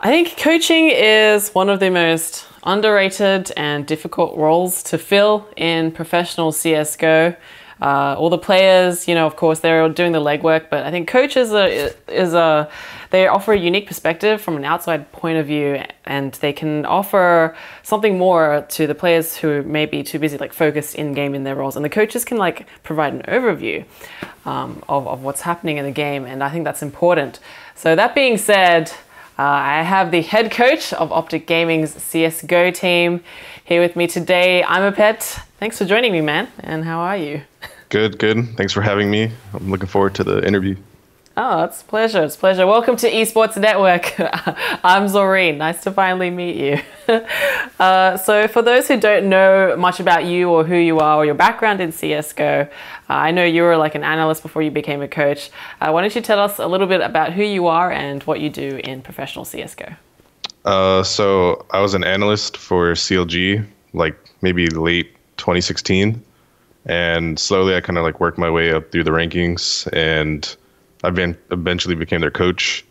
I think coaching is one of the most underrated and difficult roles to fill in professional CSGO. All the players, of course, they're doing the legwork, but I think coaches they offer a unique perspective from an outside point of view, and they can offer something more to the players who may be too busy, focused in game in their roles. And the coaches can provide an overview of what's happening in the game, and I think that's important. So that being said, I have the head coach of OpTic Gaming's CSGO team here with me today. ImAPet. Thanks for joining me, man. And how are you? Good. Thanks for having me. I'm looking forward to the interview. Oh, it's a pleasure. It's a pleasure. Welcome to Esports Network. I'm Zoreen. Nice to finally meet you. So for those who don't know much about you or who you are or your background in CSGO, I know you were an analyst before you became a coach. Why don't you tell us a little bit about who you are and what you do in professional CSGO? So I was an analyst for CLG, maybe late 2016. And slowly I kind of worked my way up through the rankings, and eventually became their coach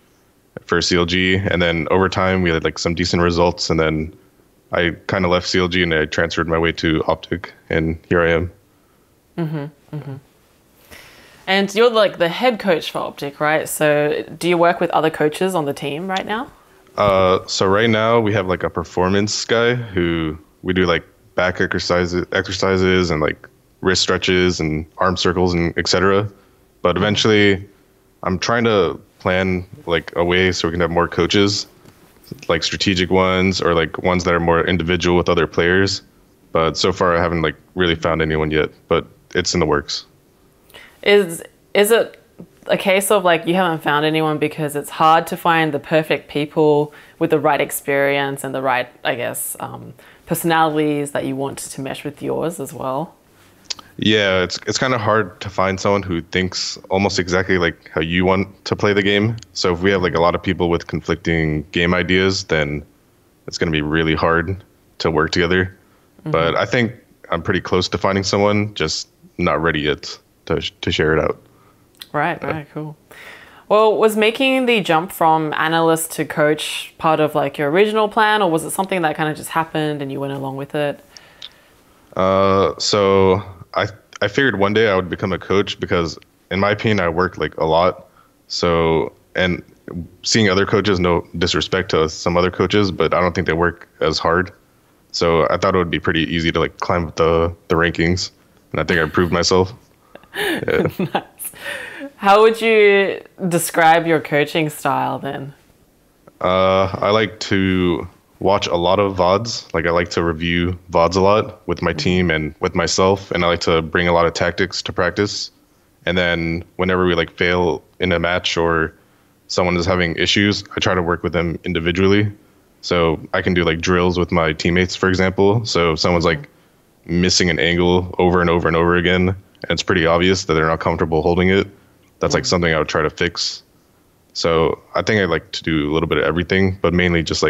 for CLG. And then over time we had some decent results, and then I kind of left CLG and I transferred my way to OpTic, and here I am. And you're the head coach for OpTic, right? So do you work with other coaches on the team right now? So right now we have a performance guy who we do back exercises and wrist stretches and arm circles and etc. But eventually I'm trying to plan a way so we can have more coaches, strategic ones or ones that are more individual with other players. But so far I haven't really found anyone yet, but it's in the works. Is it a case of you haven't found anyone because it's hard to find the perfect people with the right experience and the right, personalities that you want to mesh with yours as well? Yeah, it's kind of hard to find someone who thinks almost exactly how you want to play the game. So if we have a lot of people with conflicting game ideas, then it's going to be really hard to work together. But I think I'm pretty close to finding someone, just not ready yet to share it out. Right, cool. Well, was making the jump from analyst to coach part of your original plan, or was it something that kind of just happened and you went along with it? So I figured one day I would become a coach because, in my opinion, I work a lot. So, and seeing other coaches, no disrespect to some other coaches, but I don't think they work as hard. So I thought it would be pretty easy to climb up the rankings, and I think I proved myself. Yeah. Nice. How would you describe your coaching style then? I like to watch a lot of VODs. I like to review VODs a lot with my team and with myself, and I like to bring a lot of tactics to practice. And then whenever we fail in a match or someone is having issues, I try to work with them individually. So I can do drills with my teammates, for example. So if someone's missing an angle over and over and over again, and it's pretty obvious that they're not comfortable holding it, that's something I would try to fix. So I think I like to do a little bit of everything, but mainly just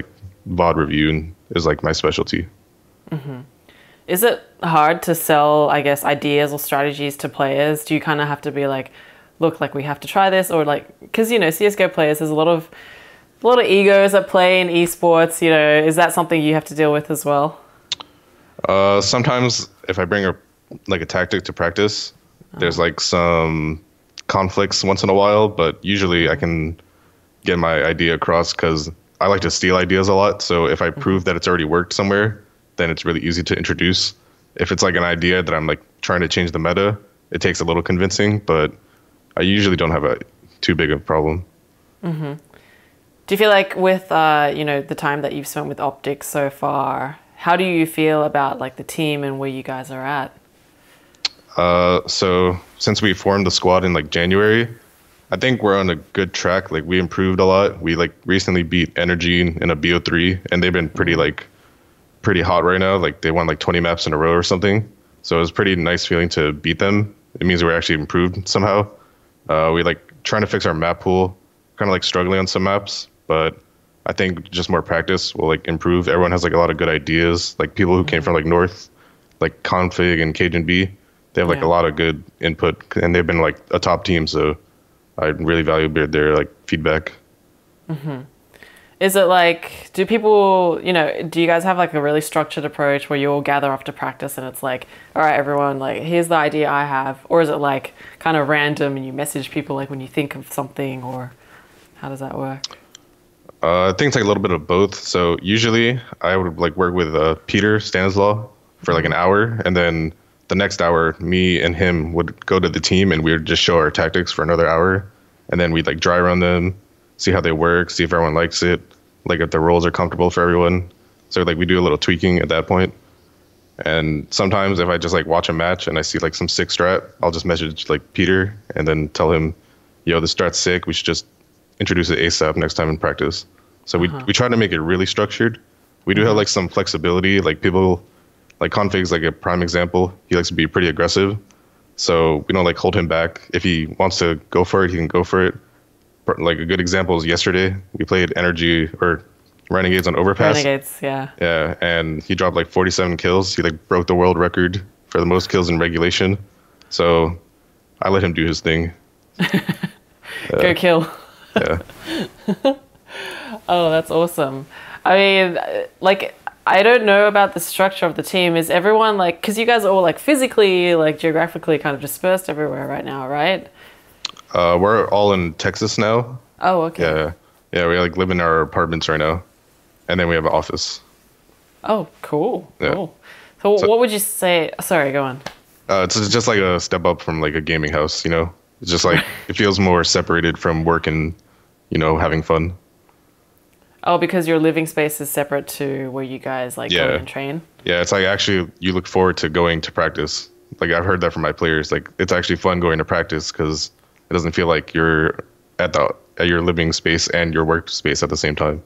VOD review is my specialty. Is it hard to sell, ideas or strategies to players? Do you kind of have to be look, we have to try this, or because CSGO players, there's a lot of egos at play in esports. Is that something you have to deal with as well? Sometimes if I bring a tactic to practice, there's some conflicts once in a while, but usually I can get my idea across because I like to steal ideas a lot. So if I prove that it's already worked somewhere, then it's really easy to introduce. If it's an idea that I'm trying to change the meta, it takes a little convincing, but I usually don't have too big of a problem. Do you feel with the time that you've spent with OpTic so far, how do you feel about the team and where you guys are at? So since we formed the squad in January, I think we're on a good track. We improved a lot. We recently beat Energy in a BO3, and they've been pretty pretty hot right now. They won 20 maps in a row or something. So it was a pretty nice feeling to beat them. It means we're actually improved somehow. We trying to fix our map pool, kind of struggling on some maps, but I think just more practice will improve. Everyone has a lot of good ideas. People who came from North, Config and Cajun B, they have a lot of good input, and they've been a top team. So I really value their feedback. Is it like, do people, do you guys have like a really structured approach where you all gather after practice and it's like, all right, everyone, like, here's the idea I have? Or is it like kind of random and you message people like when you think of something, or how does that work? I think it's like a little bit of both. So usually I would like work with Peter Stanislaw for like an hour, and then the next hour, me and him would go to the team and we would just show our tactics for another hour, and then we'd like dry run them, see how they work, see if everyone likes it, like if the roles are comfortable for everyone. So like we do a little tweaking at that point. And sometimes if I just like watch a match and I see like some sick strat, I'll just message like Peter and then tell him, yo, this strat's sick. We should just introduce it ASAP next time in practice. So we try to make it really structured. We do have like some flexibility. Like people, like Config's like a prime example. He likes to be pretty aggressive. So we don't like hold him back. If he wants to go for it, he can go for it. Like a good example is yesterday. We played Energy or Renegades on Overpass. Renegades, yeah. Yeah, and he dropped like 47 kills. He like broke the world record for the most kills in regulation. So I let him do his thing. Go kill. Yeah. Oh, that's awesome. I mean, like, I don't know about the structure of the team. Is everyone like, because you guys are all like physically, like geographically kind of dispersed everywhere right now, right? We're all in Texas now. Oh, okay. Yeah. Yeah, we like live in our apartments right now. And then we have an office. Oh, cool. Yeah. Cool. So what would you say? Sorry, go on. It's just like a step up from like a gaming house, It's just like, it feels more separated from work and, having fun. Oh, because your living space is separate to where you guys like go and train? Yeah, it's like actually you look forward to going to practice. Like I've heard that from my players. Like it's actually fun going to practice because it doesn't feel like you're at your living space and your work space at the same time.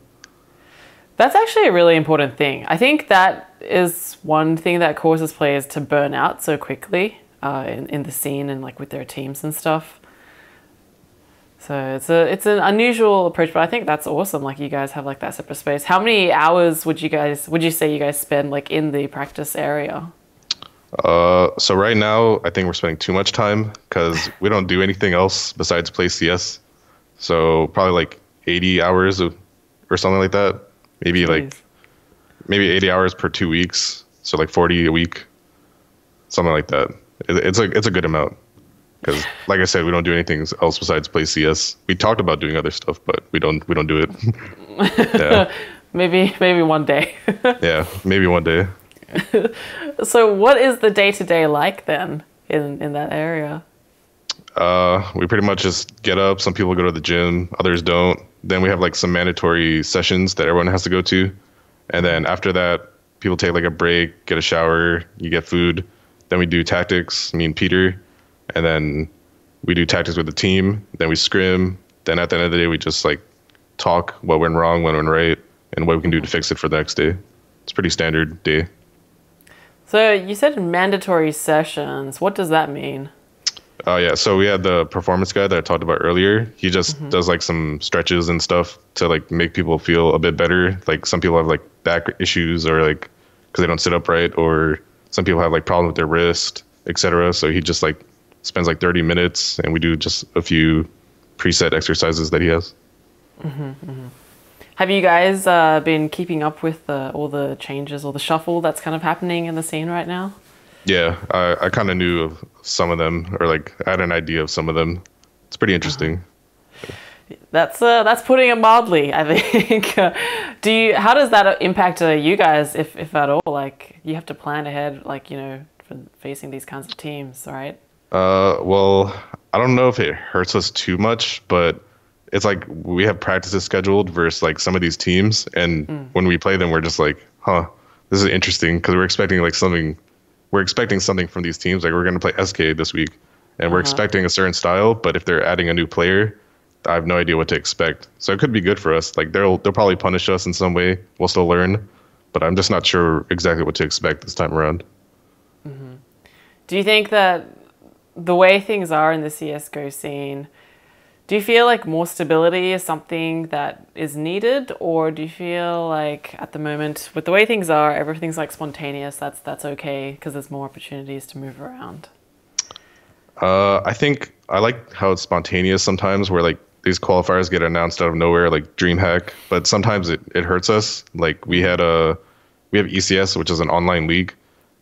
That's actually a really important thing. I think that is one thing that causes players to burn out so quickly in the scene and like with their teams and stuff. So it's an unusual approach, but I think that's awesome. Like you guys have like that separate space. How many hours would you say you guys spend like in the practice area? So right now I think we're spending too much time because we don't do anything else besides play CS. So probably like 80 hours or something like that. Maybe maybe 80 hours per 2 weeks. So like 40 a week, something like that. It's a good amount. Because, like I said, we don't do anything else besides play CS. We talked about doing other stuff, but we don't do it. Yeah. Maybe one day. Yeah, maybe one day. So, what is the day-to-day like then in that area? We pretty much just get up. Some people go to the gym, others don't. Then we have like some mandatory sessions that everyone has to go to, and then after that, people take like a break, get a shower, you get food. Then we do tactics. Me and Peter. And then we do tactics with the team. Then we scrim. Then at the end of the day, we just like talk what went wrong, what went right, and what we can do to fix it for the next day. It's a pretty standard day. So you said mandatory sessions. What does that mean? Yeah, so we had the performance guy that I talked about earlier. He just does like some stretches and stuff to like make people feel a bit better. Like some people have like back issues or like because they don't sit upright, or some people have like problems with their wrist, etc. So he just like spends like 30 minutes and we do just a few preset exercises that he has. Have you guys been keeping up with all the changes or the shuffle that's kind of happening in the scene right now? Yeah, I kind of knew of some of them, or like I had an idea of some of them. It's pretty interesting. That's putting it mildly, I think. How does that impact you guys, if at all? Like you have to plan ahead, like for facing these kinds of teams, right? Well, I don't know if it hurts us too much, but it's like we have practices scheduled versus like some of these teams, and when we play them, we're just like, this is interesting because we're expecting something from these teams. Like we're going to play SK this week, and we're expecting a certain style, but if they're adding a new player, I have no idea what to expect. So it could be good for us. Like they'll probably punish us in some way. We'll still learn, but I'm just not sure exactly what to expect this time around. Do you think that the way things are in the CSGO scene, do you feel like more stability is something that is needed, or do you feel like at the moment with the way things are, everything's like spontaneous, that's okay because there's more opportunities to move around? I think I like how it's spontaneous sometimes, where like these qualifiers get announced out of nowhere, like DreamHack, but sometimes it hurts us. Like we have ECS, which is an online league,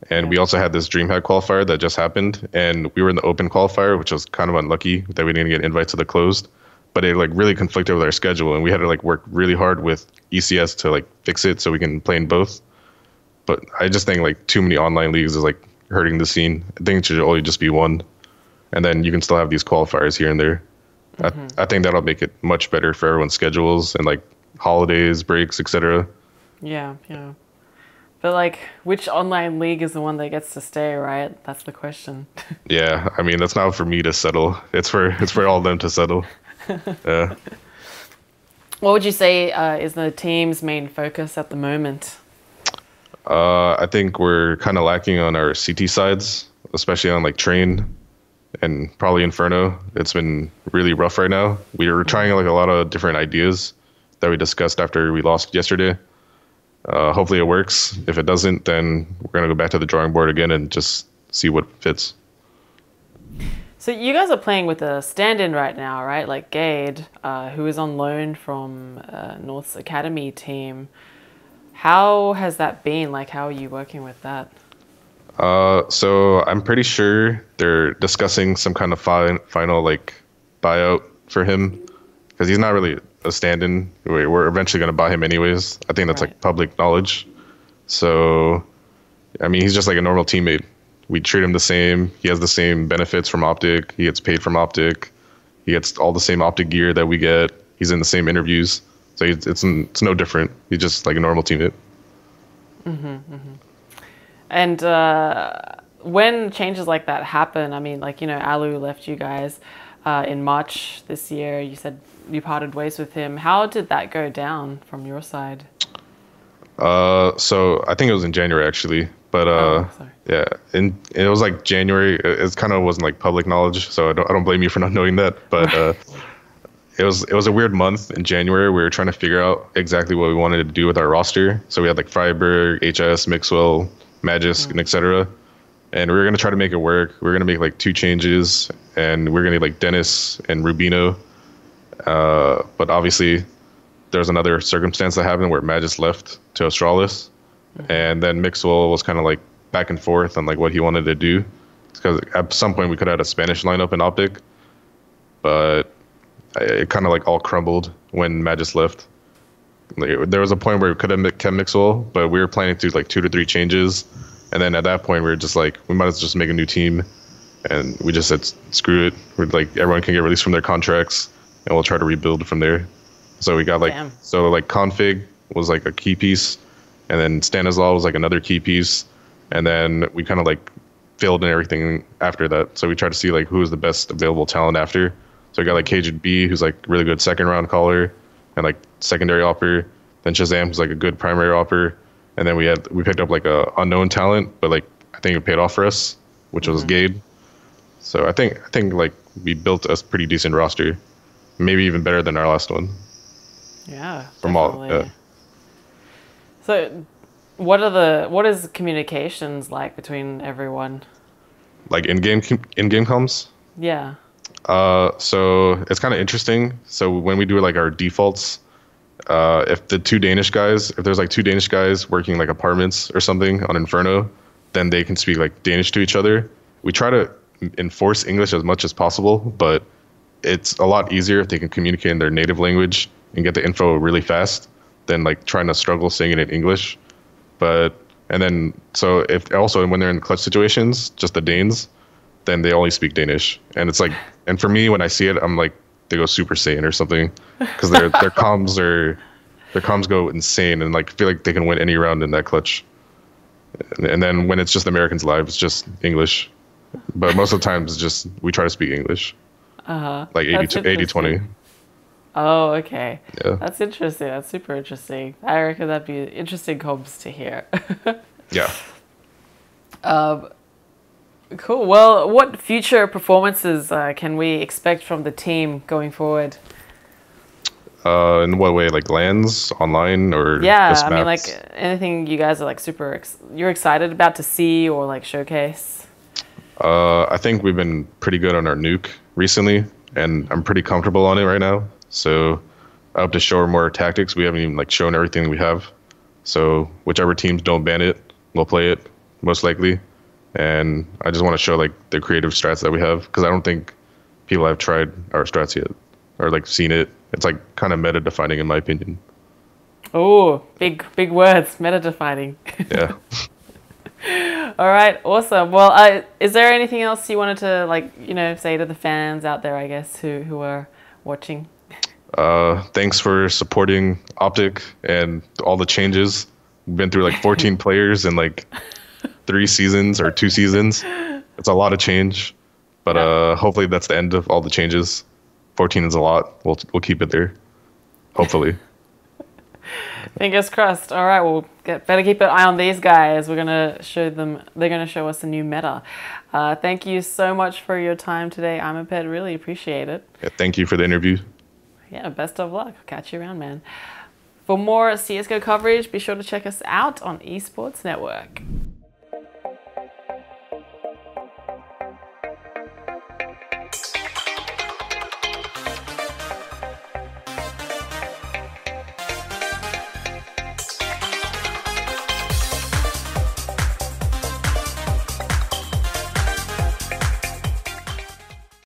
and we also had this DreamHack qualifier that just happened, and we were in the open qualifier, which was kind of unlucky that we didn't get invites to the closed. But it like really conflicted with our schedule, and we had to like work really hard with ECS to like fix it so we can play in both. But I just think like too many online leagues is like hurting the scene. I think it should only just be one, and then you can still have these qualifiers here and there. I think that'll make it much better for everyone's schedules and like holidays, breaks, etc. Yeah, yeah. But like, which online league is the one that gets to stay, right? That's the question. Yeah, I mean that's not for me to settle. It's for all of them to settle. Yeah. What would you say is the team's main focus at the moment? I think we're kind of lacking on our CT sides, especially on like train and probably Inferno. It's been really rough right now. We were trying like a lot of different ideas that we discussed after we lost yesterday. Hopefully it works. If it doesn't, then we're gonna go back to the drawing board again and just see what fits. So you guys are playing with a stand-in right now, right? Like Gade, who is on loan from North's Academy team. How has that been? Like, how are you working with that? So I'm pretty sure they're discussing some kind of final like buyout for him because he's not really a stand-in. We're eventually going to buy him anyways. I think that's like public knowledge. So, I mean, he's just like a normal teammate. We treat him the same. He has the same benefits from OpTic. He gets paid from OpTic. He gets all the same OpTic gear that we get. He's in the same interviews. So it's no different. He's just like a normal teammate. And when changes like that happen, I mean, like, you know, Alu left you guys in March this year. You said you parted ways with him. How did that go down from your side? So I think it was in January actually, but yeah, and it was like January. It kind of wasn't like public knowledge, so I don't blame you for not knowing that. But it was a weird month in January. We were trying to figure out exactly what we wanted to do with our roster. So we had like Freiburg, HS, Mixwell, Magisk, and etc. And we were gonna try to make it work. We were gonna make like 2 changes, and we are gonna like Dennis and Rubino. But obviously, there's another circumstance that happened where Magis left to Australis, and then Mixwell was kind of like back and forth on like what he wanted to do, because at some point we could have had a Spanish lineup in OpTic, but it kind of like all crumbled when Magis left. Like, there was a point where we could have kept Mixwell, but we were planning to do like 2 to 3 changes, and then at that point we were just like, we might as well just make a new team, and we just said screw it. We're like, everyone can get released from their contracts, and we'll try to rebuild from there. So we got like config was like a key piece, and then Stanislaw was like another key piece, and then we kind of like filled in everything after that. So we tried to see like who was the best available talent after. So we got like Cajun B, who's like really good second round caller and like secondary opper. Then Shazam, who's like a good primary opper, and then we picked up like a unknown talent, but like I think it paid off for us, which was Gade. So I think like we built a pretty decent roster, maybe even better than our last one. Yeah, from definitely. all. So, what is communications like between everyone? Like in-game comms? Yeah. So it's kind of interesting. So when we do like our defaults, if there's like 2 Danish guys working like apartments or something on Inferno, then they can speak like Danish to each other. We try to enforce English as much as possible, but it's a lot easier if they can communicate in their native language and get the info really fast than like trying to struggle saying it in English. And then if also when they're in clutch situations, just the Danes, then they only speak Danish. And it's like, and for me, when I see it, I'm like, they go Super Saiyan or something, because their comms go insane and like feel like they can win any round in that clutch. And then when it's just Americans live, it's just English. But most of the time, it's just we try to speak English. Like 80-20. Oh, okay. Yeah. That's interesting. That's super interesting. I reckon that'd be interesting comms to hear. Yeah. Cool. Well, what future performances can we expect from the team going forward? In what way? Like LANs, online, or Yeah, just I mean, maps? like anything you guys are like you're excited about to see or like showcase? I think we've been pretty good on our nuke recently, and I'm pretty comfortable on it right now. So I hope to show more tactics. We haven't even like shown everything we have. So whichever teams don't ban it, we'll play it most likely. And I just want to show like the creative strats that we have, because I don't think people have tried our strats yet or like seen it. It's like kind of meta defining in my opinion. Oh, big words, meta defining. Yeah. All right, awesome. Well, is there anything else you wanted to like, say to the fans out there, I guess, who are watching? Thanks for supporting OpTic and all the changes. We've been through like 14 players in like 3 seasons or 2 seasons. It's a lot of change, but hopefully that's the end of all the changes. 14 is a lot. We'll keep it there, hopefully. Fingers crossed. All right, well, better keep an eye on these guys. We're gonna show them. They're gonna show us a new meta. Thank you so much for your time today, ImAPet. Really appreciate it. Yeah, thank you for the interview. Yeah, best of luck. Catch you around, man. For more CSGO coverage, be sure to check us out on Esports Network.